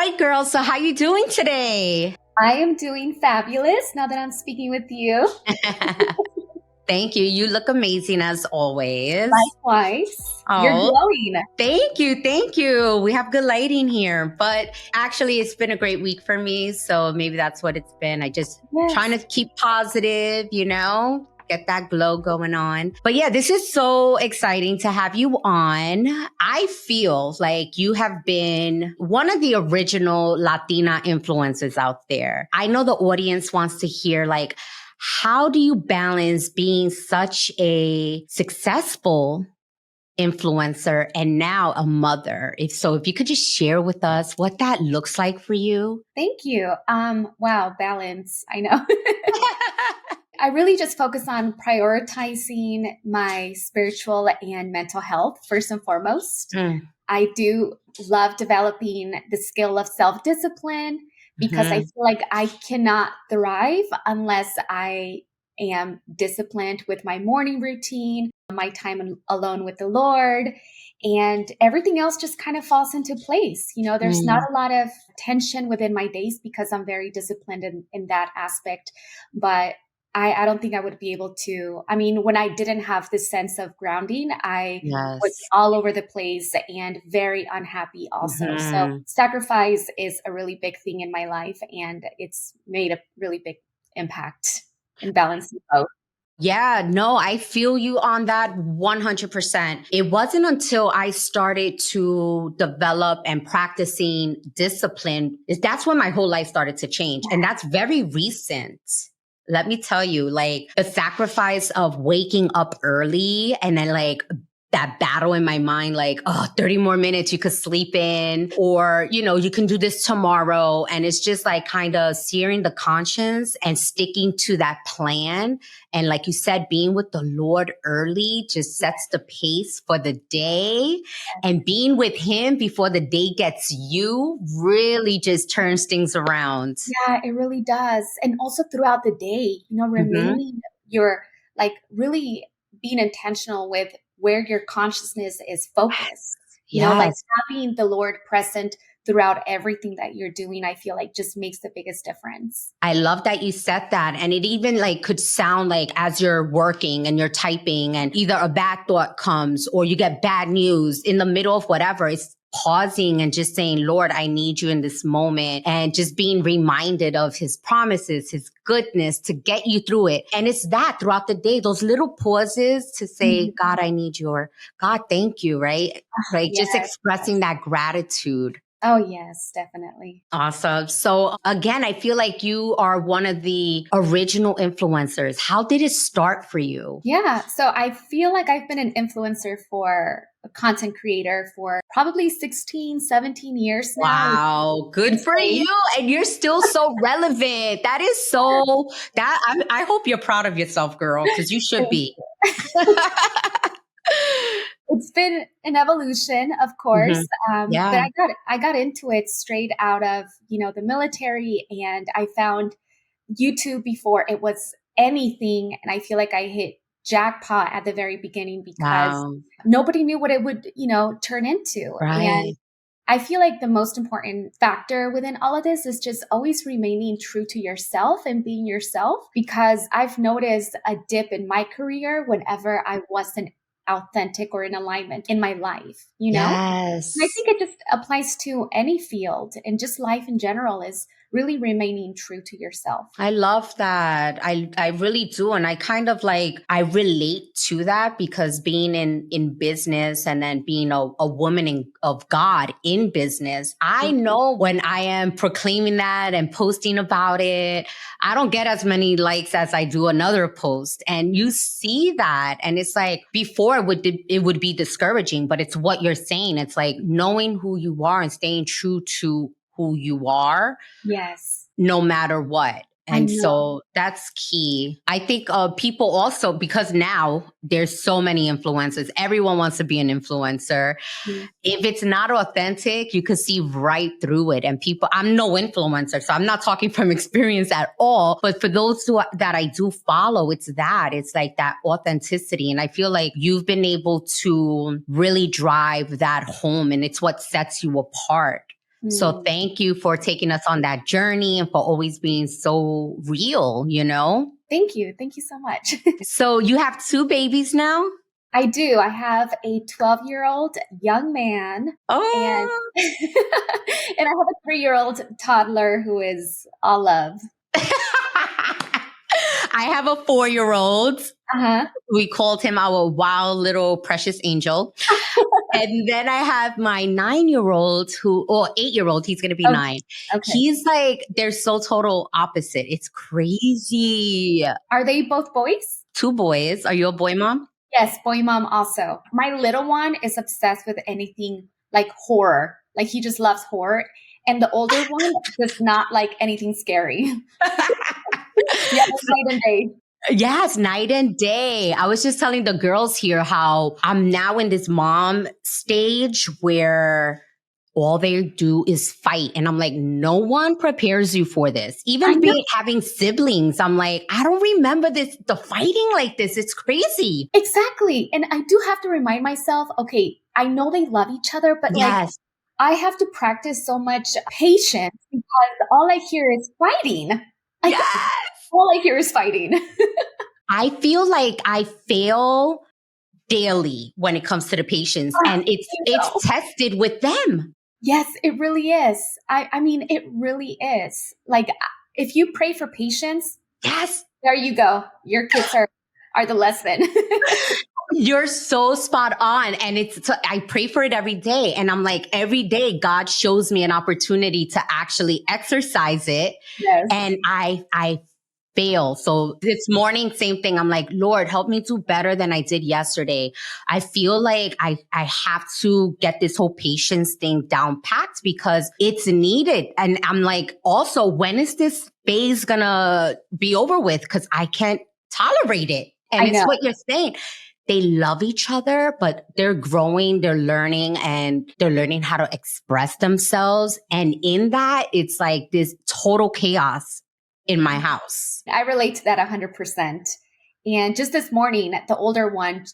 right, girls. So how you doing today? I am doing fabulous now that I'm speaking with you. Thank you. You look amazing as always. Likewise. You're Oh, glowing. thank you. Thank you. We have good lighting here, but actually it's been a great week for me. So maybe that's what it's been. I just trying to Yes. keep positive, get that glow going on. But yeah, this is so exciting to have you on. I feel like you have been one of the original Latina influencers out there. I know the audience wants to hear like, how do you balance being such a successful influencer and now a mother? If you could just share with us what that looks like for you. Thank you. Wow, balance. I know. I really just focus on prioritizing my spiritual and mental health first and foremost. I do love developing the skill of self-discipline because I feel like I cannot thrive unless I am disciplined with my morning routine, my time alone with the Lord, and everything else just kind of falls into place. There's not a lot of tension within my days because I'm very disciplined in that aspect. But I don't think I would be able to. I mean, when I didn't have this sense of grounding, I was Yes. all over the place and very unhappy also. So sacrifice is a really big thing in my life, and it's made a really big impact in balancing both. Yeah, no, I feel you on that 100%. It wasn't until I started to develop and practicing discipline, that's when my whole life started to change. And that's very recent. Let me tell you, like the sacrifice of waking up early and then like that battle in my mind, like, 30 more minutes you could sleep in, or, you can do this tomorrow. And it's just like kind of searing the conscience and sticking to that plan. And like you said, being with the Lord early just sets the pace for the day. And being with Him before the day gets you really just turns things around. Yeah, it really does. And also throughout the day, remaining you're like really being intentional with where your consciousness is focused. Like Yes. having the Lord present throughout everything that you're doing, I feel like just makes the biggest difference. I love that you said that. And it even like could sound like as you're working and you're typing and either a bad thought comes or you get bad news in the middle of whatever, it's pausing and just saying, Lord, I need you in this moment, and just being reminded of His promises, His goodness to get you through it. And it's that throughout the day, those little pauses to say, God, I need you, or God, thank you, right? Like just expressing that gratitude. Oh, yes, definitely. Awesome. So again, I feel like you are one of the original influencers. How did it start for you? Yeah. So I feel like I've been an influencer for a content creator for probably 16, 17 years now. Wow. Good for you. And you're still so relevant. That is so I hope you're proud of yourself, girl, because you should be. It's been an evolution, of course, but I got into it straight out of the military, and I found YouTube before it was anything, and I feel like I hit jackpot at the very beginning because nobody knew what it would turn into. Right. And I feel like the most important factor within all of this is just always remaining true to yourself and being yourself, because I've noticed a dip in my career whenever I wasn't authentic or in alignment in my life, Yes. And I think it just applies to any field, and just life in general is really remaining true to yourself. I love that. I really do. And I kind of like, I relate to that because being in business and then being a woman of God in business, I know when I am proclaiming that and posting about it, I don't get as many likes as I do another post. And you see that. And it's like before it would be discouraging, but it's what you're saying. It's like knowing who you are and staying true to who you are. Yes. No matter what. And so that's key. I think people also, because now there's so many influencers, everyone wants to be an influencer. If it's not authentic, you can see right through it. And people, I'm no influencer, so I'm not talking from experience at all. But for those that I do follow, it's like that authenticity. And I feel like you've been able to really drive that home, and it's what sets you apart. So Mm. thank you for taking us on that journey and for always being so real, you know? Thank you. Thank you so much. So you have two babies now? I do. I have a 12-year-old young man and Oh. and I have a 3-year-old toddler who is all love. I have a 4-year-old. Uh-huh. We called him our wild little precious angel. And then I have my 9-year-old or 8-year-old, he's going to be Okay. 9. Okay. He's like, they're so total opposite. It's crazy. Are they both boys? 2 boys. Are you a boy mom? Yes, boy mom also. My little one is obsessed with anything like horror. Like he just loves horror. And the older one does not like anything scary. Yeah, it's night and day. Yes, night and day. I was just telling the girls here how I'm now in this mom stage where all they do is fight. And I'm like, no one prepares you for this. I Even know. having siblings, I'm like, I don't remember the fighting like this. It's crazy. Exactly. And I do have to remind myself, okay, I know they love each other, but like Yes. I have to practice so much patience because all I hear is fighting. Like Yes. all I hear is fighting. I feel like I fail daily when it comes to the patience, and I know. it's tested with them. Yes, it really is. I mean, it really is. Like if you pray for patience, Yes. there you go. Your kids are the lesson. You're so spot on. And I pray for it every day. And I'm like, every day God shows me an opportunity to actually exercise it. Yes. And I fail. So this morning, same thing. I'm like, Lord, help me do better than I did yesterday. I feel like I have to get this whole patience thing down packed because it's needed. And I'm like, also, when is this phase gonna be over with? Cause I can't tolerate it. And I it's know. what you're saying. They love each other, but they're growing, they're learning, and they're learning how to express themselves. And in that, it's like this total chaos in my house. I relate to that 100%. And just this morning, the older one,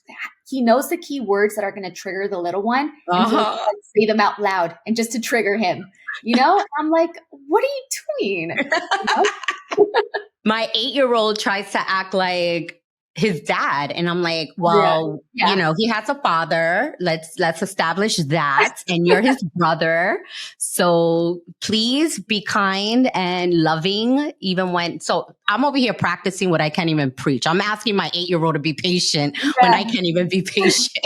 he knows the key words that are going to trigger the little one. And so Uh-huh. I say them out loud and just to trigger him, you know, I'm like, what are you doing? You know? My 8-year-old tries to act like his dad. And I'm like, Yeah. well, Yeah. you know, he has a father. Let's establish that. And you're his brother. So please be kind and loving, even so I'm over here practicing what I can't even preach. I'm asking my 8-year-old to be patient when I Yeah. can't even be patient.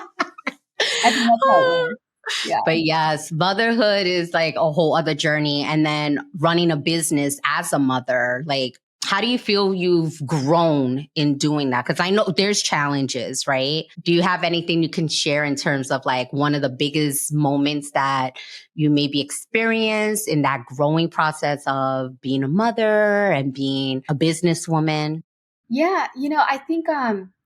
I think that's how it works. Yeah. But yes, motherhood is like a whole other journey. And then running a business as a mother, like, how do you feel you've grown in doing that? Because I know there's challenges, right? Do you have anything you can share in terms of like one of the biggest moments that you maybe experienced in that growing process of being a mother and being a businesswoman? Yeah, you know, I think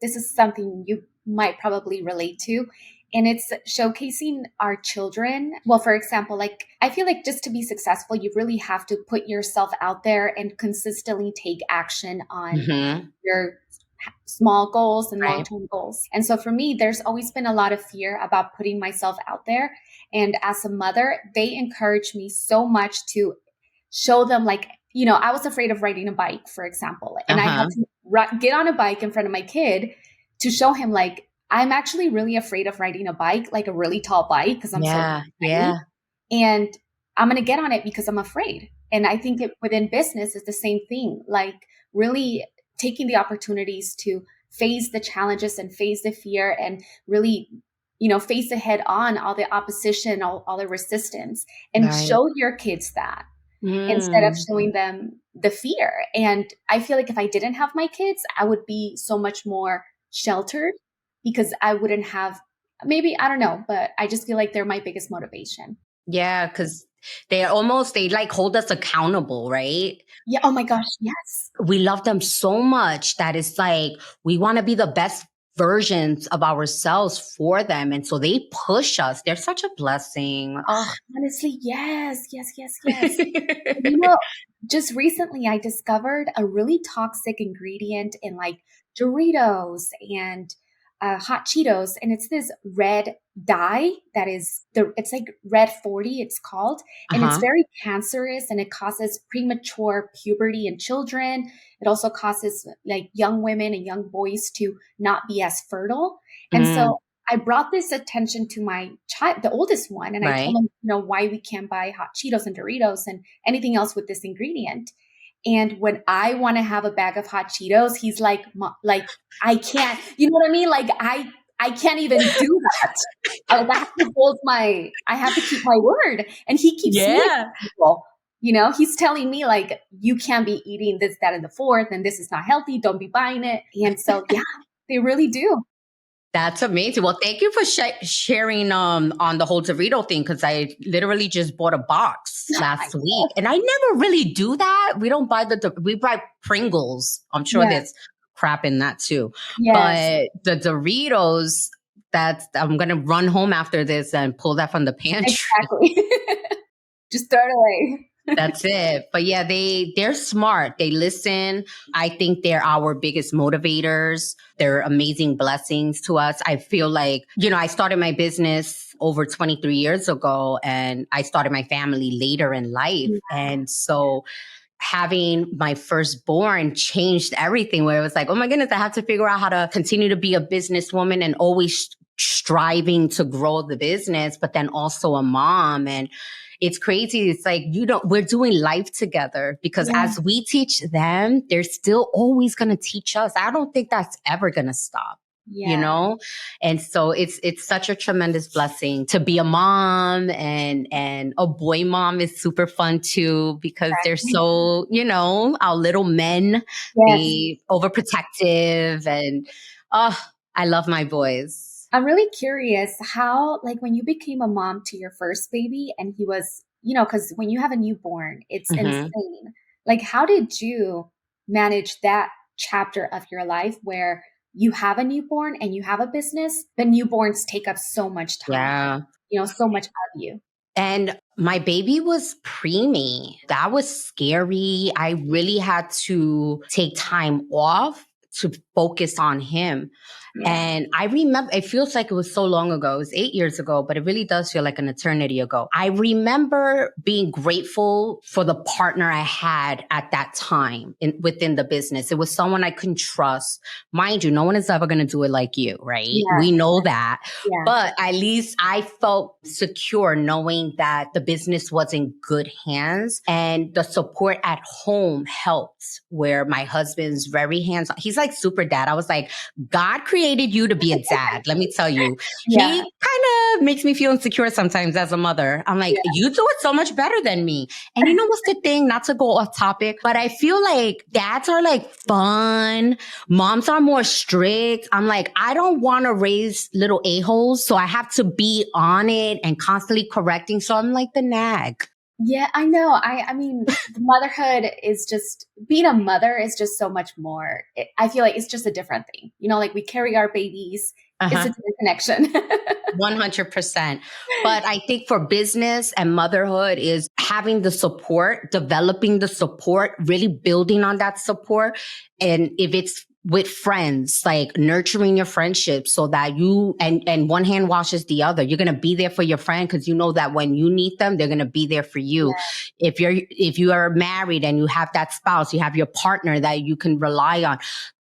this is something you might probably relate to, and it's showcasing our children. Well, for example, like I feel like just to be successful, you really have to put yourself out there and consistently take action on Mm-hmm. your small goals and Right. long-term goals. And so for me, there's always been a lot of fear about putting myself out there. And as a mother, they encourage me so much to show them like, you know, I was afraid of riding a bike, for example, and I Uh-huh. had to get on a bike in front of my kid to show him like, I'm actually really afraid of riding a bike, like a really tall bike, because I'm so Yeah. tiny. Yeah. And I'm going to get on it because I'm afraid. And I think within business is the same thing, like really taking the opportunities to face the challenges and face the fear and really, you know, face it head on, all the opposition, all the resistance, and Right. show your kids that instead of Mm. showing them the fear. And I feel like if I didn't have my kids, I would be so much more sheltered because I wouldn't have, maybe, I don't know, but I just feel like they're my biggest motivation. Yeah, because they like hold us accountable, right? Yeah. Oh my gosh. Yes. We love them so much that it's like we want to be the best versions of ourselves for them. And so they push us. They're such a blessing. Oh. Honestly, yes, yes, yes, yes. You know, just recently I discovered a really toxic ingredient in like Doritos and hot Cheetos, and it's this red dye that it's like red 40, it's called, and it's Uh-huh. very cancerous, and it causes premature puberty in children. It also causes like young women and young boys to not be as fertile. And Mm, so I brought this attention to my child, the oldest one, and I told right. him, why we can't buy hot Cheetos and Doritos and anything else with this ingredient. And when I want to have a bag of hot Cheetos, he's like, like I can't, you know what I mean? Like I can't even do that. I have to I have to keep my word. And he keeps saying it Yeah. to people. He's telling me like, you can't be eating this, that, and the fourth, and this is not healthy. Don't be buying it. And so, yeah, they really do. That's amazing. Well, thank you for sharing on the whole Dorito thing, because I literally just bought a box last week, and I never really do that. We don't buy we buy Pringles. I'm sure Yeah. there's crap in that too, Yes. but the Doritos. I'm gonna run home after this and pull that from the pantry. Exactly. Just throw it away. That's it. But yeah, they're smart. They listen. I think they're our biggest motivators. They're amazing blessings to us. I feel like, I started my business over 23 years ago, and I started my family later in life. Yeah. And so having my firstborn changed everything, where it was like, oh my goodness, I have to figure out how to continue to be a businesswoman and always striving to grow the business, but then also a mom. And it's crazy. It's like, we're doing life together, because Yeah. as we teach them, they're still always going to teach us. I don't think that's ever going to stop. Yeah. And so it's such a tremendous blessing to be a mom, and a boy mom is super fun too, because they're Exactly. so, our little men, Yes. they overprotective, and I love my boys. I'm really curious how, like, when you became a mom to your first baby and he was, because when you have a newborn, it's Mm-hmm. insane. Like, how did you manage that chapter of your life where you have a newborn and you have a business, but newborns take up so much time, Yeah. so much of you? And my baby was preemie. That was scary. I really had to take time off to focus on him. Yeah. And I remember, it feels like it was so long ago. It was 8 years ago, but it really does feel like an eternity ago. I remember being grateful for the partner I had at that time within the business. It was someone I couldn't trust. Mind you, no one is ever going to do it like you, right? Yeah. We know that. Yeah. But at least I felt secure knowing that the business was in good hands, and the support at home helped, where my husband's very hands-on. He's like super dad. I was like, God created you to be a dad. Let me tell you, he Yeah. kind of makes me feel insecure sometimes as a mother. I'm like, Yeah. you do it so much better than me. And you know what's the thing? Not to go off topic, but I feel like dads are like fun. Moms are more strict. I'm like, I don't want to raise little a-holes, so I have to be on it and constantly correcting. So I'm like the nag. Yeah, I know. I mean, motherhood is just being a mother is just so much more. I feel like it's just a different thing. Like we carry our babies. It's a Uh-huh. different connection. 100%. But I think for business and motherhood is having the support, developing the support, really building on that support. And if it's with friends, like nurturing your friendship so that and one hand washes the other. You're going to be there for your friend, because you know that when you need them, they're going to be there for you. Yeah. If you are married and you have that spouse, you have your partner that you can rely on.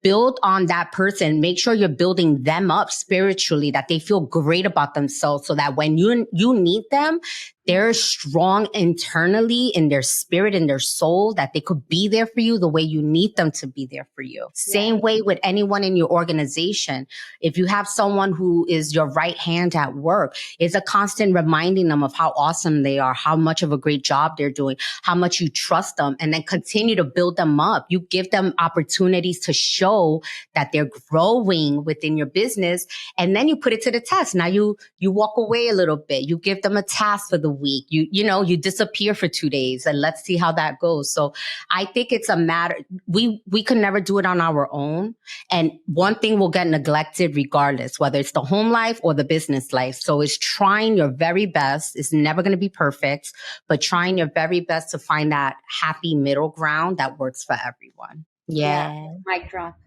Build on that person. Make sure you're building them up spiritually, that they feel great about themselves, so that when you need them, they're strong internally in their spirit, in their soul, that they could be there for you the way you need them to be there for you. Same way with anyone in your organization. If you have someone who is your right hand at work, it's a constant reminding them of how awesome they are, how much of a great job they're doing, how much you trust them, and then continue to build them up. You give them opportunities to show that they're growing within your business, and then you put it to the test. Now you walk away a little bit. You give them a task for the week. You disappear for 2 days, and let's see how that goes. So I think it's a matter. We can never do it on our own, and one thing will get neglected regardless, whether it's the home life or the business life. So it's trying your very best. It's never going to be perfect, but trying your very best to find that happy middle ground that works for everyone. Yeah. Yeah. Mic drop.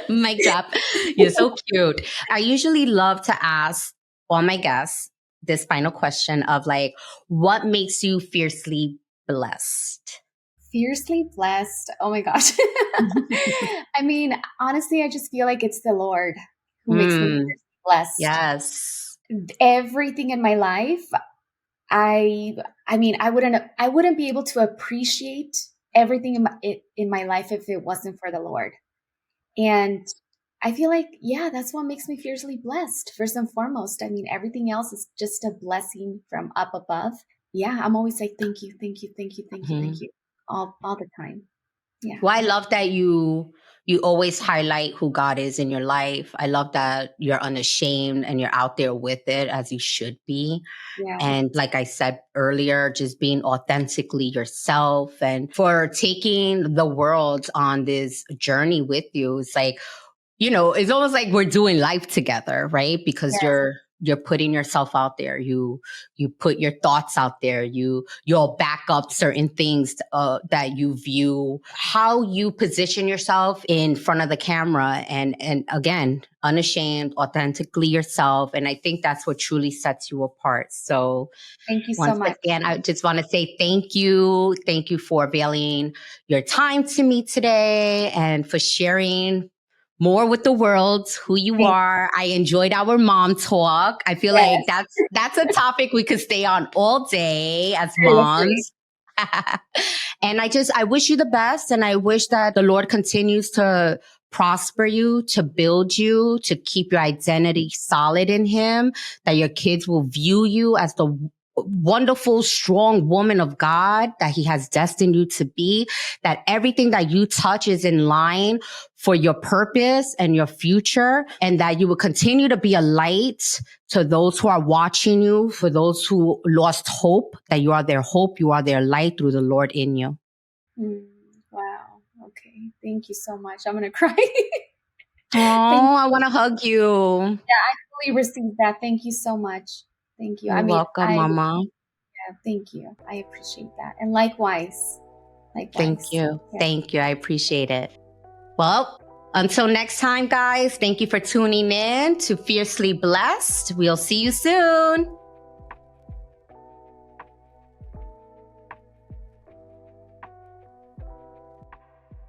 Mic drop. You're so cute. I usually love to ask all my guests this final question of like, what makes you fiercely blessed? Fiercely blessed. Oh my gosh. I mean, honestly, I just feel like it's the Lord who makes me Mm, fiercely blessed. yes. Everything in my life, I I mean, I wouldn't be able to appreciate everything in my life if it wasn't for the Lord. And I feel like, yeah, that's what makes me fiercely blessed, first and foremost. I mean, everything else is just a blessing from up above. Yeah, I'm always like, thank you, thank you, thank you, thank you, thank Mhm. you, all the time. Yeah. Well, I love that you always highlight who God is in your life. I love that you're unashamed and you're out there with it as you should be. Yeah. And like I said earlier, just being authentically yourself and for taking the world on this journey with you. It's like, it's almost like we're doing life together, right? Because Yes. you're putting yourself out there. You put your thoughts out there. You'll back up certain things that you view, how you position yourself in front of the camera, and again, unashamed, authentically yourself. And I think that's what truly sets you apart. So Thank you so once much. again, I just want to say thank you. Thank you for availing your time to me today and for sharing more with the world who you Thank are. I enjoyed our mom talk. I feel like Yes, that's a topic we could stay on all day as seriously. moms. And I wish you the best, and I wish that the Lord continues to prosper you, to build you, to keep your identity solid in him, that your kids will view you as the wonderful, strong woman of God that he has destined you to be, that everything that you touch is in line for your purpose and your future, and that you will continue to be a light to those who are watching you, for those who lost hope, that you are their hope, you are their light through the Lord in you. Mm, wow. Okay. Thank you so much. I'm gonna cry. Oh, Thank I want to hug you. Yeah, I fully received that. Thank you so much. Thank you. I You're mean, welcome, Mama. thank you. I appreciate that. And likewise, Thank likewise. you. Yeah. Thank you. I appreciate it. Well, until next time, guys, thank you for tuning in to Fiercely Blessed. We'll see you soon.